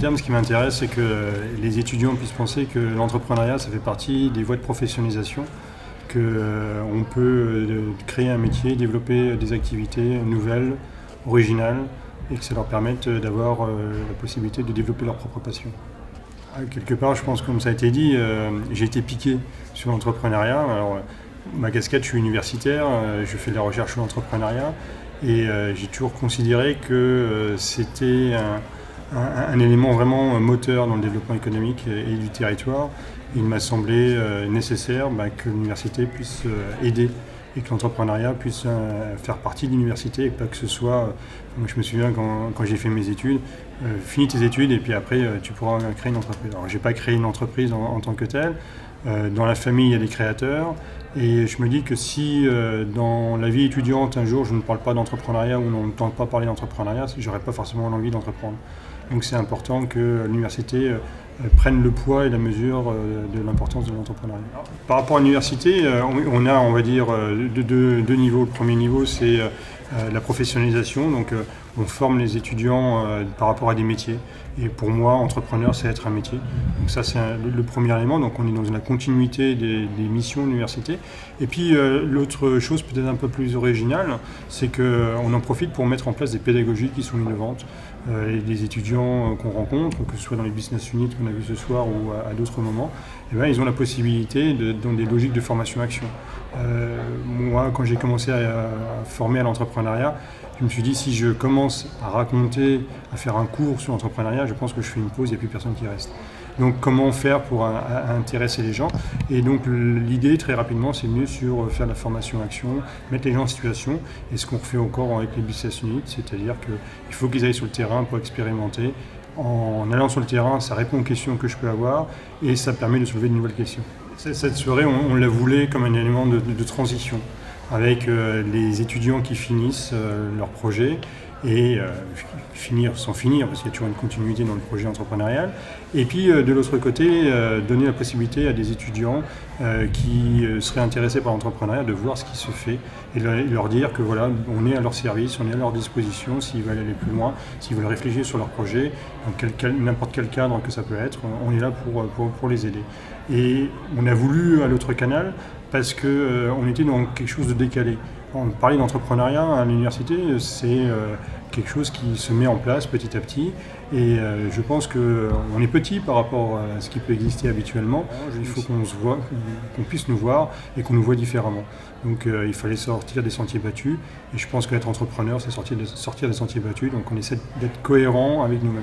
terme, ce qui m'intéresse, c'est que les étudiants puissent penser que l'entrepreneuriat, ça fait partie des voies de professionnalisation, qu'on peut créer un métier, développer des activités nouvelles, originales, et que ça leur permette d'avoir la possibilité de développer leur propre passion. Quelque part, je pense, comme ça a été dit, j'ai été piqué sur l'entrepreneuriat. Alors, ma casquette, je suis universitaire, je fais de la recherche sur l'entrepreneuriat, et j'ai toujours considéré que c'était un élément vraiment moteur dans le développement économique et du territoire. Il m'a semblé nécessaire que l'université puisse aider et que l'entrepreneuriat puisse faire partie de l'université et pas que ce soit, moi je me souviens quand j'ai fait mes études, finis tes études et puis après tu pourras créer une entreprise. Alors j'ai pas créé une entreprise en tant que telle, dans la famille il y a des créateurs et je me dis que si dans la vie étudiante un jour je ne parle pas d'entrepreneuriat ou on ne tente pas parler d'entrepreneuriat, j'aurais pas forcément l'envie d'entreprendre. Donc c'est important que l'université prenne le poids et la mesure de l'importance de l'entrepreneuriat. Par rapport à l'université, on a, on va dire, deux niveaux. Le premier niveau, c'est la professionnalisation. Donc on forme les étudiants par rapport à des métiers. Et pour moi, entrepreneur, c'est être un métier. Donc ça, c'est le premier élément. Donc on est dans la continuité des missions de l'université. Et puis l'autre chose peut-être un peu plus originale, c'est qu'on en profite pour mettre en place des pédagogies qui sont innovantes. Les étudiants qu'on rencontre, que ce soit dans les business units qu'on a vu ce soir ou à d'autres moments, ils ont la possibilité dans des logiques de formation-action. Moi, quand j'ai commencé à former à l'entrepreneuriat, je me suis dit, si je commence à raconter, à faire un cours sur l'entrepreneuriat, je pense que je fais une pause, il n'y a plus personne qui reste. Donc comment faire pour intéresser les gens? Et donc l'idée très rapidement c'est mieux sur faire de la formation-action, mettre les gens en situation, et ce qu'on refait encore avec les business units, c'est-à-dire qu'il faut qu'ils aillent sur le terrain pour expérimenter. En allant sur le terrain, ça répond aux questions que je peux avoir et ça permet de soulever de nouvelles questions. Cette soirée, on la voulait comme un élément de transition, avec les étudiants qui finissent leur projet et finir sans finir, parce qu'il y a toujours une continuité dans le projet entrepreneurial. Et puis de l'autre côté, donner la possibilité à des étudiants qui seraient intéressés par l'entrepreneuriat de voir ce qui se fait et leur dire que voilà, on est à leur service, on est à leur disposition s'ils veulent aller plus loin, s'ils veulent réfléchir sur leur projet, dans n'importe quel cadre que ça peut être, on est là pour les aider. Et on a voulu à l'autre canal parce qu'on était dans quelque chose de décalé. Parler d'entrepreneuriat à l'université, c'est quelque chose qui se met en place petit à petit et je pense qu'on est petit par rapport à ce qui peut exister habituellement. Il faut qu'on puisse nous voir et qu'on nous voit différemment. Donc il fallait sortir des sentiers battus et je pense qu'être entrepreneur, c'est sortir des sentiers battus, donc on essaie d'être cohérent avec nous-mêmes.